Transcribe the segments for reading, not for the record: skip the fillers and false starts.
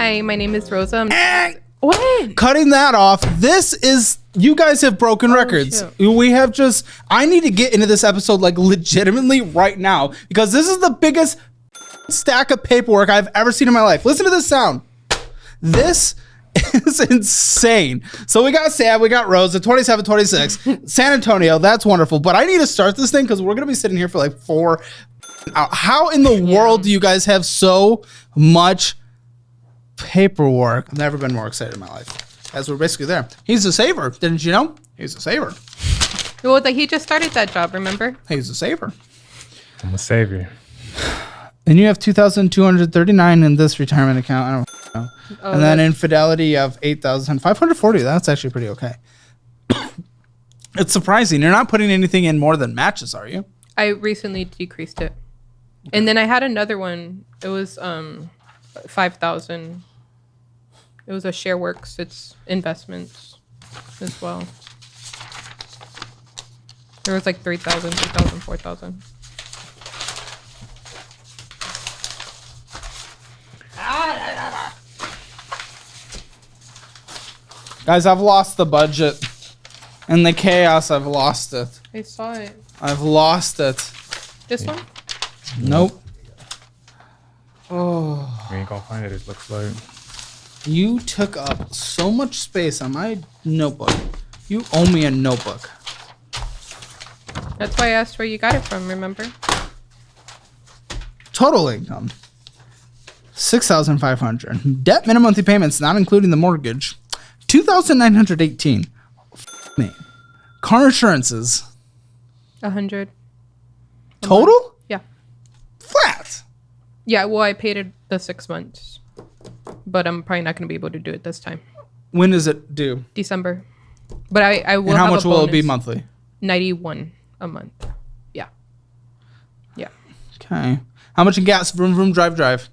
Hi, my name is Rosa. What? Cutting that off. This is, you guys have broken records. Shoot. We have just, I need to get into this episode like legitimately right now because this is the biggest stack of paperwork I've ever seen in my life. Listen to this sound. This is insane. So we got Sam, we got Rosa, 27, 26, San Antonio. That's wonderful. But I need to start this thing because we're going to be sitting here for like 4 hours. How in the world do you guys have so much paperwork? I've never been more excited in my life. As we're basically there. He's a saver. Didn't you know? He's a saver. Well, he just started that job, remember? He's a saver. I'm a savior. And you have 2,239 in this retirement account. I don't know. And then infidelity of 8,540. That's actually pretty okay. It's surprising. You're not putting anything in more than matches, are you? I recently decreased it. And then I had another one. It was 5,000. It was a ShareWorks. It's investments as well. There was like 3,000, 2,000, 4,000. Guys, I've lost the budget. In the chaos, I've lost it. I saw it. I've lost it. This one? Nope. Oh. We ain't gonna find it, it looks like. You took up so much space on my notebook. You owe me a notebook. That's why I asked where you got it from, remember? Total income. 6,500. Debt minimum monthly payments, not including the mortgage. 2,918. Me. Car insurances. 100. Total? Yeah. Flat. Yeah, well, I paid it the 6 months. But I'm probably not going to be able to do it this time. When is it due? December. But I will And how have much a will it be bonus. monthly? 91 a month. Yeah. Yeah. Okay. How much in gas? Vroom, vroom, drive, drive.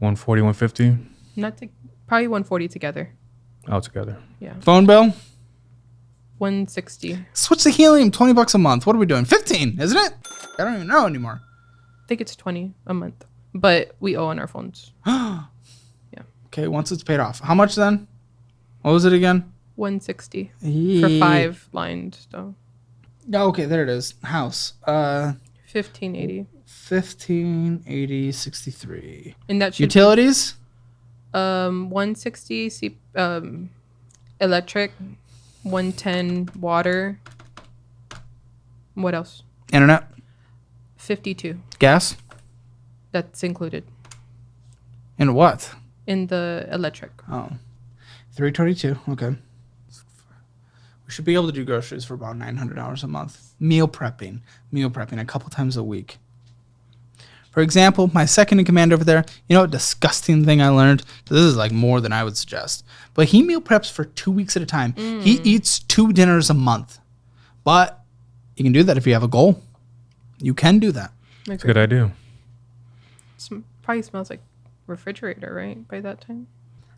140, 150 Probably 140 together. altogether. Yeah. Phone bill? 160. Switch the helium, $20 a month. What are we doing? 15, isn't it? I don't even know anymore. I think it's 20 a month. But we owe on our phones. Yeah. Okay, once it's paid off. How much then? What was it again? 160 for 5 lines though. Oh, okay, there it is. House. 1580. 1580 63. And that should Utilities? be, 160 electric, 110 water. What else? Internet? 52. Gas? That's included And what? in the electric. Oh. 322. Okay. We should be able to do groceries for about $900 a month. Meal prepping a couple times a week. For example, my second in command over there, you know what disgusting thing I learned? This is like more than I would suggest. But he meal preps for 2 weeks at a time. He eats 2 dinners a month. But you can do that if you have a goal. You can do that. It's a good idea. Probably smells like refrigerator, right? By that time.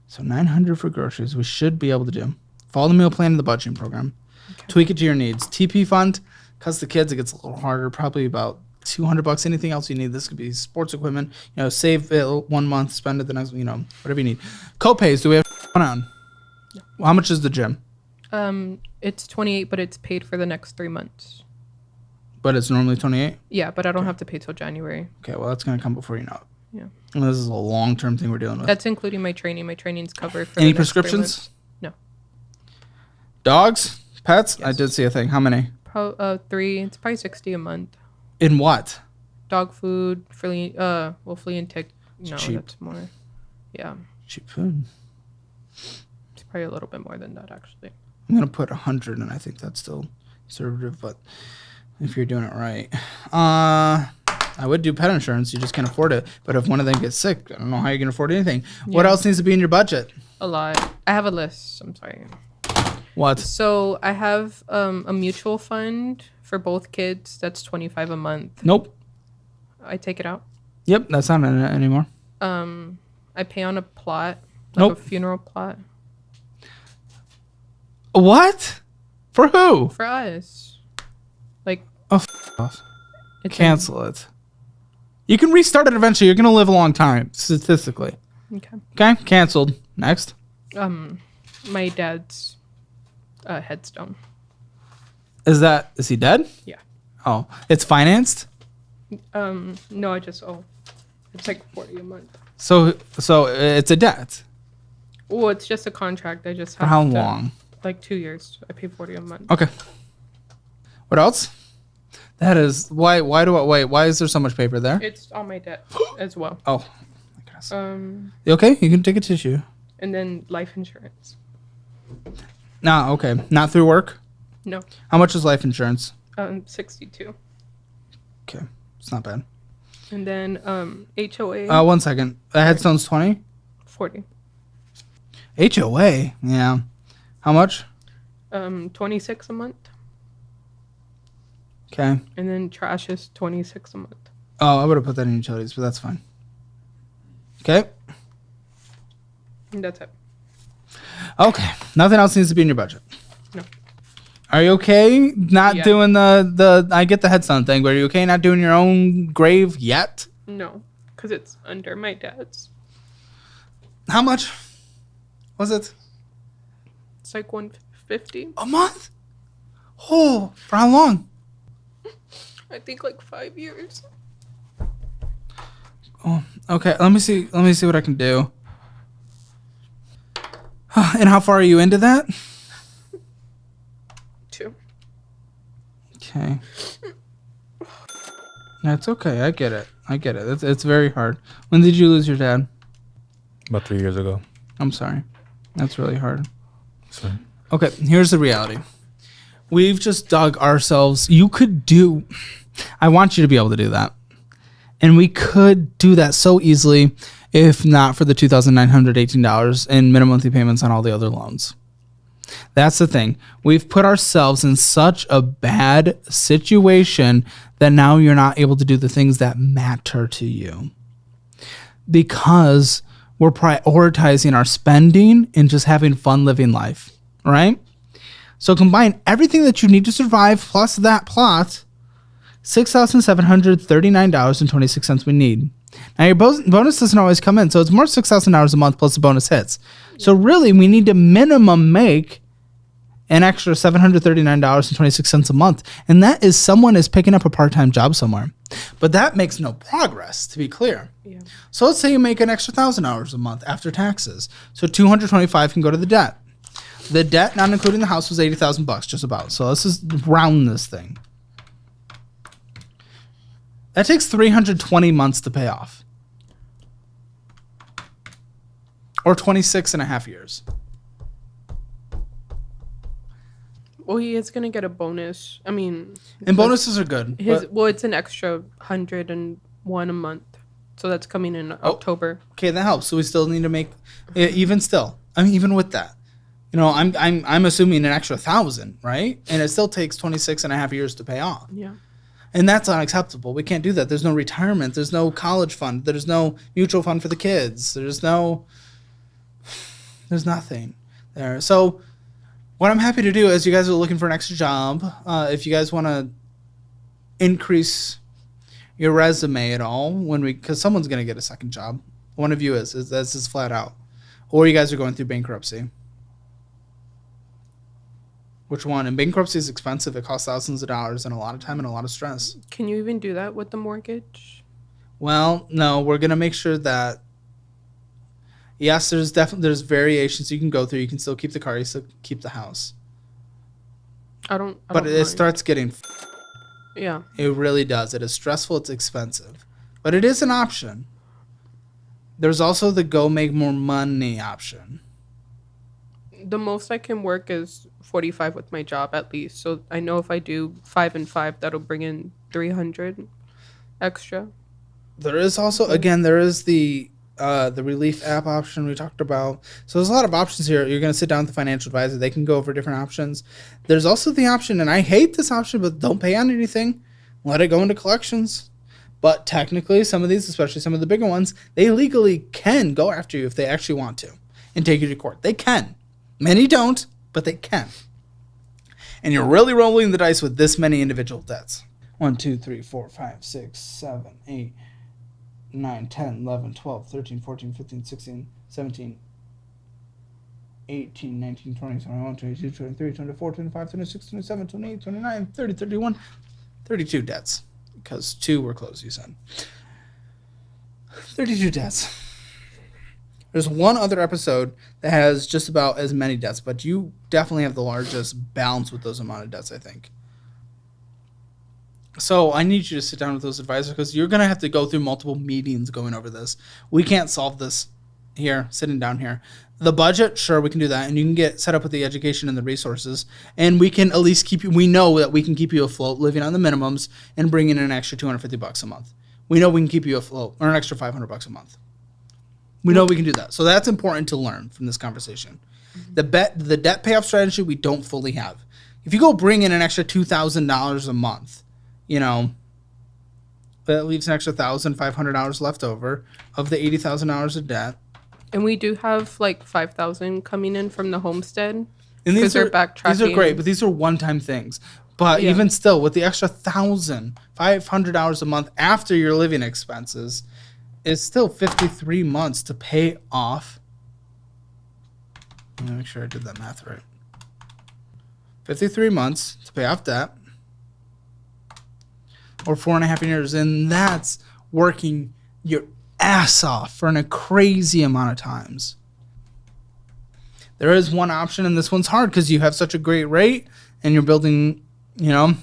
So 900 for groceries, we should be able to do. Follow the meal plan in the budgeting program. Okay. Tweak it to your needs. TP fund, because the kids, it gets a little harder. Probably about $200. Anything else you need? This could be sports equipment. You know, save it 1 month, spend it the next. You know, whatever you need. Co-pays. Do we have on? No. How much is the gym? It's 28, but it's paid for the next 3 months. But it's normally 28. Yeah, but I don't have to pay till January. Okay, well that's gonna come before you know it. Yeah. And this is a long-term thing we're dealing with. That's including my training. My training's covered for Any the next 3 prescriptions? months. No. Dogs, pets. Yes. I did see a thing. How many? 3. It's probably 60 a month. In what? Dog food, flea and tick. No, cheap. that's more. Yeah, Cheap food. it's probably a little bit more than that actually. I'm gonna put 100, and I think that's still conservative. But if you're doing it right, I would do pet insurance. You just can't afford it. But if one of them gets sick, I don't know how you can afford anything. Yeah. What else needs to be in your budget? A lot. I have a list. I'm sorry. What? So I have a mutual fund for both kids. That's $25 a month. Nope. I take it out. Yep, that's not in it anymore. I pay on a plot, like nope. a funeral plot. What? For who? For us. Like. Oh, off. Cancel it. You can restart it eventually. You're gonna live a long time, statistically. Okay. Okay, canceled. Next. My dad's headstone. Is he dead? Yeah. Oh, it's financed? No, I just owe. It's like $40 a month. So it's a debt. Well, it's just a contract. I just have For how to- long? Like 2 years. I pay $40 a month. Okay. What else? That is why is there so much paper there? It's on my debt as well. Oh, I guess. Um, You okay? You can take a tissue. and then life insurance. Nah, okay. Not through work? No. How much is life insurance? 62. Okay. It's not bad. And then HOA 1 second. The headstone's 20? 40. HOA? Yeah. How much? 26 a month. Okay. And then trash is 26 a month. Oh, I would have put that in utilities, but that's fine. Okay. And that's it. Okay. Nothing else needs to be in your budget. No. Are you okay not Yeah. doing the I get the headstone thing, but are you okay not doing your own grave yet? No. Because it's under my dad's. How much was it? It's like 150. A month? Oh, for how long? I think like 5 years. Oh, okay. Let me see what I can do. And how far are you into that? 2. Okay. That's okay. I get it. It's very hard. When did you lose your dad? About 3 years ago. I'm sorry. That's really hard. So, Okay, here's the reality. We've just dug ourselves. I want you to be able to do that. And we could do that so easily if not for the $2,918 in minimum monthly payments on all the other loans. That's the thing. We've put ourselves in such a bad situation that now you're not able to do the things that matter to you because we're prioritizing our spending and just having fun living life, right? So combine everything that you need to survive plus that plot, $6,739.26 we need. Now your bonus doesn't always come in, so it's more $6,000 a month plus the bonus hits. So really, we need to minimum make an extra $739.26 a month, and that is someone is picking up a part-time job somewhere. But that makes no progress, to be clear. Yeah. So let's say you make an extra $1,000 a month after taxes. So $225 can go to the debt. The debt, not including the house, was $80,000 just about. So let's just round this thing. That takes 320 months to pay off. Or 26 and a half years. Well, he is going to get a bonus. I mean... And bonuses are good. Well, it's an extra 101 a month. So that's coming in October. Okay, that helps. So we still need to make... Even still. I mean, even with that. You know, I'm assuming an extra 1,000, right? And it still takes 26 and a half years to pay off. Yeah. And that's unacceptable. We can't do that. There's no retirement. There's no college fund. There's no mutual fund for the kids. There's nothing there. So what I'm happy to do is you guys are looking for an extra job. If you guys want to increase your resume at all, because someone's going to get a second job. One of you is. That's just flat out. Or you guys are going through bankruptcy. Which one? And bankruptcy is expensive. It costs thousands of dollars and a lot of time and a lot of stress. Can you even do that with the mortgage? Well, no, we're going to make sure that, yes, there's variations you can go through. You can still keep the car. You still keep the house. But It starts getting, Yeah. it really does. It is stressful. It's expensive. But it is an option. There's also the go make more money option. The most I can work is 45 with my job at least. So I know if I do 5 and 5, that'll bring in 300 extra. There is also, again, there is the relief app option we talked about. So there's a lot of options here. You're going to sit down with the financial advisor. They can go over different options. There's also the option, and I hate this option, but don't pay on anything. Let it go into collections. But technically, some of these, especially some of the bigger ones, they legally can go after you if they actually want to and take you to court. They can. Many don't, but they can. And you're really rolling the dice with this many individual debts. 1, 2, 3, 4, 5, 6, 7, 8, 9, 10, 11, 12, 13, 14, 15, 16, 17, 18, 19, 20, 21, 22, 23, 24, 25, 26, 27, 28, 29, 30, 31, 32 debts. Because 2 were closed, you said. 32 debts. There's one other episode that has just about as many debts, but you definitely have the largest balance with those amount of debts, I think. So I need you to sit down with those advisors because you're going to have to go through multiple meetings going over this. We can't solve this here, sitting down here. The budget, sure, we can do that, and you can get set up with the education and the resources, and we can at least keep you, we know that we can keep you afloat living on the minimums and bring in an extra $250 a month. We know we can keep you afloat, or an extra $500 a month. We know we can do that. So that's important to learn from this conversation. The debt payoff strategy we don't fully have. If you go bring in an extra $2,000 a month, you know, that leaves an extra $1,500 left over of the $80,000 of debt. And we do have like 5,000 coming in from the homestead. And these are backtracking. These are great, but these are one-time things. But even still, with the extra $1,500 a month after your living expenses, is still 53 months to pay off. Let me make sure I did that math right. 53 months to pay off debt, or 4.5 years, and that's working your ass off for a crazy amount of times. There is one option, and this one's hard because you have such a great rate, and you're building, you know,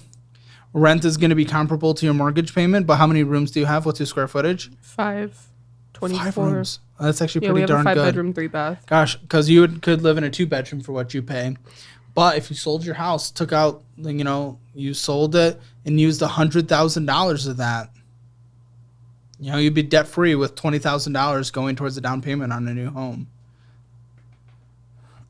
rent is going to be comparable to your mortgage payment, but how many rooms do you have? What's your square footage? 5, 24. 5 rooms. That's actually Yeah, pretty darn good. we have a 5-bedroom, 3-bath. Gosh, because you could live in a 2-bedroom for what you pay. But if you sold your house, took out, you know, you sold it and used $100,000 of that, you know, you'd be debt free with $20,000 going towards the down payment on a new home.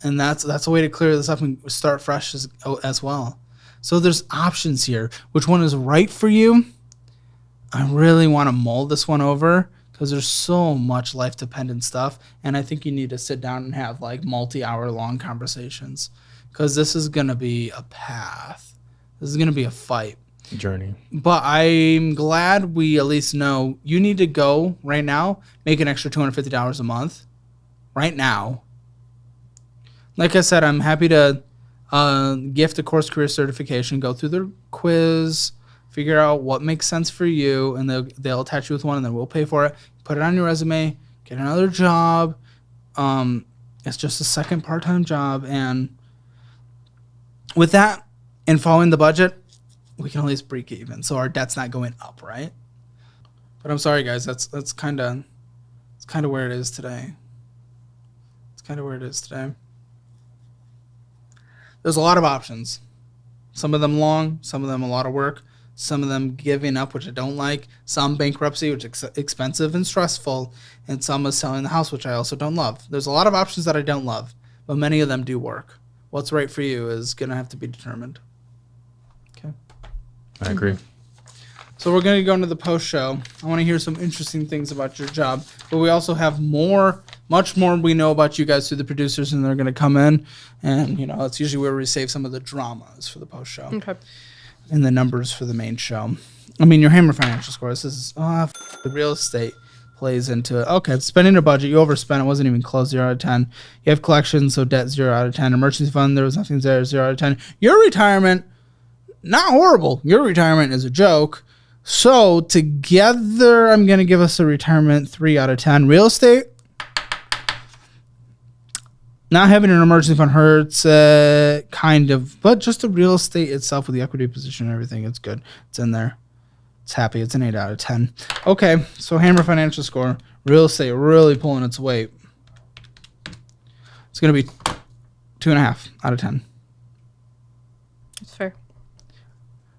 And that's a way to clear this up and start fresh as well. So there's options here. Which one is right for you? I really want to mull this one over because there's so much life dependent stuff. And I think you need to sit down and have like multi-hour long conversations because this is going to be a path. This is going to be a fight. Journey. But I'm glad we at least know you need to go right now, make an extra $250 a month right now. Like I said, I'm happy to gift a course career certification, go through the quiz, figure out what makes sense for you, and they'll attach you with one, and then we'll pay for it. Put it on your resume, get another job. It's just a second part-time job, and with that and following the budget, we can at least break even, so our debt's not going up, right? But I'm sorry, guys. That's kind of where it is today. It's kind of where it is today. There's a lot of options. Some of them long, some of them a lot of work, some of them giving up, which I don't like, some bankruptcy, which is expensive and stressful, and some is selling the house, which I also don't love. There's a lot of options that I don't love, but many of them do work. What's right for you is going to have to be determined. Okay. I agree. So we're going to go into the post show. I want to hear some interesting things about your job, but we also have much more we know about you guys through the producers, and they're going to come in, and, you know, that's usually where we save some of the dramas for the post show. Okay. And the numbers for the main show. I mean, your Hammer financial score. This is the real estate plays into it. Okay, spending a budget. You overspent. It wasn't even close. 0 out of 10. You have collections, so debt 0 out of 10. Emergency fund. There was nothing there. 0 out of 10. Your retirement, not horrible. Your retirement is a joke. So together, I'm going to give us a retirement 3 out of 10. Real estate, not having an emergency fund hurts, kind of, but just the real estate itself with the equity position and everything, it's good. It's in there. It's happy. It's an 8 out of 10. Okay, so Hammer financial score. Real estate really pulling its weight. It's going to be 2.5 out of 10. That's fair.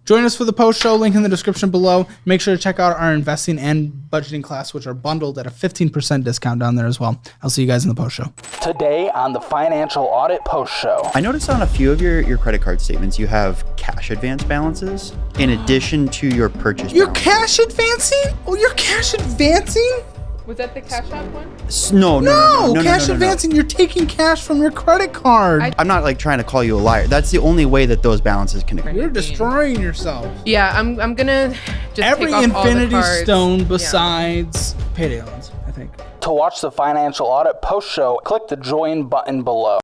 Join us for the post show, link in the description below. Make sure to check out our investing and budgeting class, which are bundled at a 15% discount down there as well. I'll see you guys in the post show. Today on the Financial Audit Post Show. I noticed on a few of your credit card statements, you have cash advance balances in addition to your purchase You're balance. cash advancing? Oh, you're cash advancing? Was that the Cash App one? No, Cash advancing. You're taking cash from your credit card. I'm not like trying to call you a liar. That's the only way that those balances can occur. You're destroying yourself. Yeah, I'm gonna just Every take off all the infinity cards. stone besides payday loans, I think. To watch the financial audit post show, click the join button below.